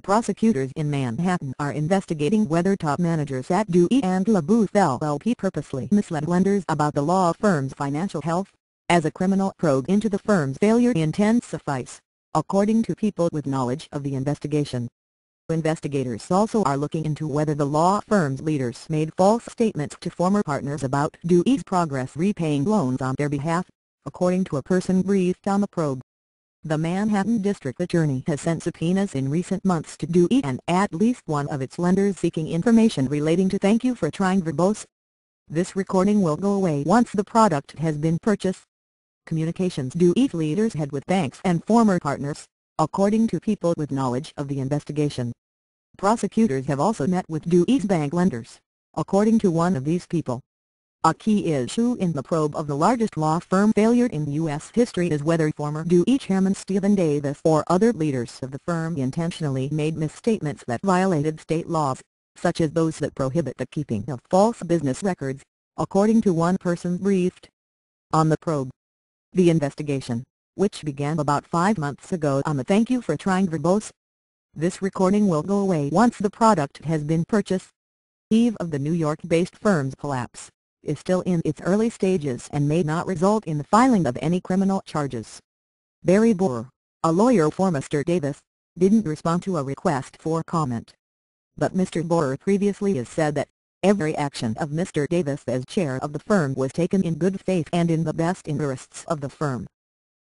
Prosecutors in Manhattan are investigating whether top managers at Dewey and LaBeouf LLP purposely misled lenders about the law firm's financial health, as a criminal probe into the firm's failure intensifies, according to people with knowledge of the investigation. Investigators also are looking into whether the law firm's leaders made false statements to former partners about Dewey's progress repaying loans on their behalf, according to a person briefed on the probe. The Manhattan District Attorney has sent subpoenas in recent months to Dewey and at least one of its lenders seeking information relating to "Thank you for trying verbose." This recording will go away once the product has been purchased. Communications Dewey's leaders had with banks and former partners, according to people with knowledge of the investigation. Prosecutors have also met with Dewey's bank lenders, according to one of these people. A key issue in the probe of the largest law firm failure in U.S. history is whether former Dewey chairman Stephen Davis or other leaders of the firm intentionally made misstatements that violated state laws, such as those that prohibit the keeping of false business records, according to one person briefed on the probe. The investigation, which began about 5 months ago on the "Thank you for trying verbose." This recording will go away once the product has been purchased. Eve of the New York-based firm's collapse is still in its early stages and may not result in the filing of any criminal charges. Barry Borer, a lawyer for Mr. Davis, didn't respond to a request for comment. But Mr. Borer previously has said that every action of Mr. Davis as chair of the firm was taken in good faith and in the best interests of the firm.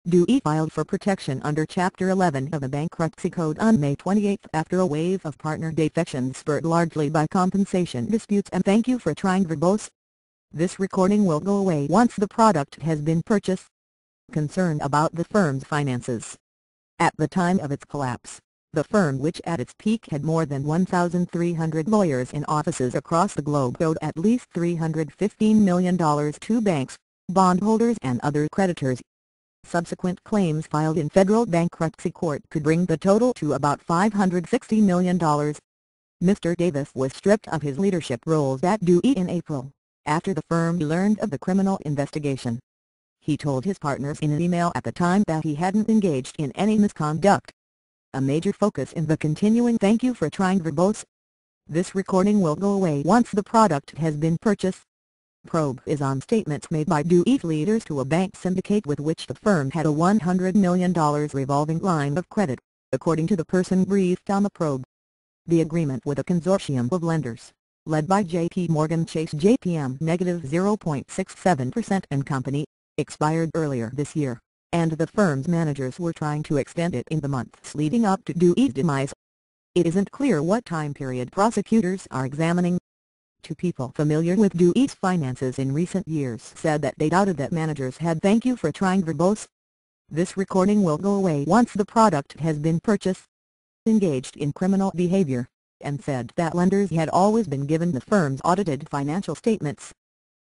Dewey filed for protection under Chapter 11 of the Bankruptcy Code on May 28 after a wave of partner defections spurred largely by compensation disputes and "Thank you for trying verbose." This recording will go away once the product has been purchased. Concern about the firm's finances. At the time of its collapse, the firm, which at its peak had more than 1,300 lawyers in offices across the globe, owed at least $315 million to banks, bondholders and other creditors. Subsequent claims filed in federal bankruptcy court could bring the total to about $560 million. Mr. Davis was stripped of his leadership roles at Dewey in April, after the firm learned of the criminal investigation. He told his partners in an email at the time that he hadn't engaged in any misconduct. A major focus in the continuing "Thank you for trying verbose." This recording will go away once the product has been purchased. Probe is on statements made by Dewey's leaders to a bank syndicate with which the firm had a $100 million revolving line of credit, according to the person briefed on the probe. The agreement with a consortium of lenders, led by J.P. Morgan Chase JPM -0.67% and Company, expired earlier this year, and the firm's managers were trying to extend it in the months leading up to Dewey's demise. It isn't clear what time period prosecutors are examining. Two people familiar with Dewey's finances in recent years said that they doubted that managers had "Thank you for trying verbose." This recording will go away once the product has been purchased. Engaged in criminal behavior, and said that lenders had always been given the firm's audited financial statements.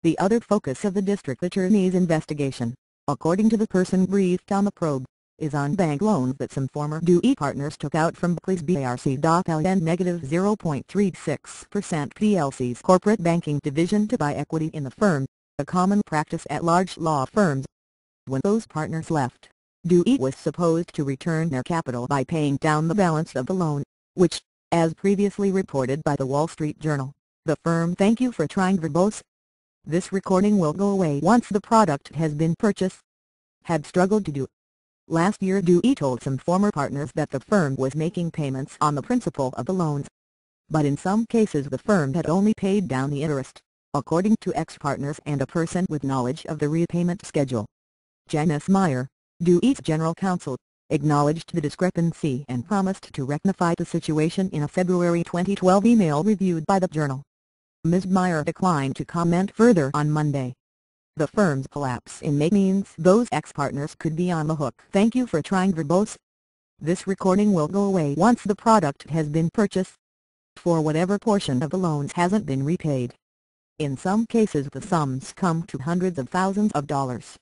The other focus of the district attorney's investigation, according to the person briefed on the probe, is on bank loans that some former Dewey partners took out from Barclays BRC.L and -0.36% PLC's corporate banking division to buy equity in the firm, a common practice at large law firms. When those partners left, Dewey was supposed to return their capital by paying down the balance of the loan, which, as previously reported by the Wall Street Journal, the firm "Thank you for trying verbose." This recording will go away once the product has been purchased. Had struggled to do. Last year Dewey told some former partners that the firm was making payments on the principal of the loans. But in some cases the firm had only paid down the interest, according to ex-partners and a person with knowledge of the repayment schedule. Janice Meyer, Dewey's general counsel, acknowledged the discrepancy and promised to rectify the situation in a February 2012 email reviewed by the Journal. Ms. Meyer declined to comment further on Monday. The firm's collapse in May means those ex-partners could be on the hook. "Thank you for trying verbose." This recording will go away once the product has been purchased, for whatever portion of the loans hasn't been repaid. In some cases the sums come to hundreds of thousands of dollars.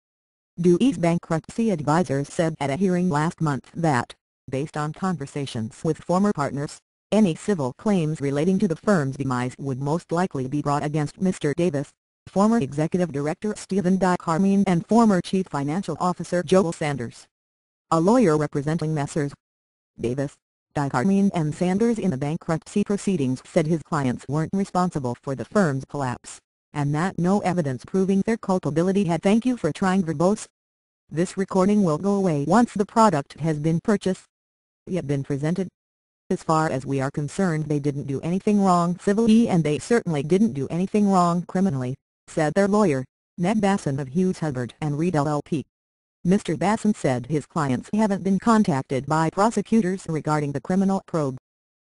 Dewey's bankruptcy advisors said at a hearing last month that, based on conversations with former partners, any civil claims relating to the firm's demise would most likely be brought against Mr. Davis, former Executive Director Stephen Carmine and former Chief Financial Officer Joel Sanders. A lawyer representing Messrs. Davis, Carmine and Sanders in the bankruptcy proceedings said his clients weren't responsible for the firm's collapse, and that no evidence proving their culpability had. Thank you for trying verbose. This recording will go away once the product has been purchased. Yet been presented. As far as we are concerned, they didn't do anything wrong civilly, and they certainly didn't do anything wrong criminally, said their lawyer, Ned Basson of Hughes Hubbard and Reed LLP. Mr. Basson said his clients haven't been contacted by prosecutors regarding the criminal probe.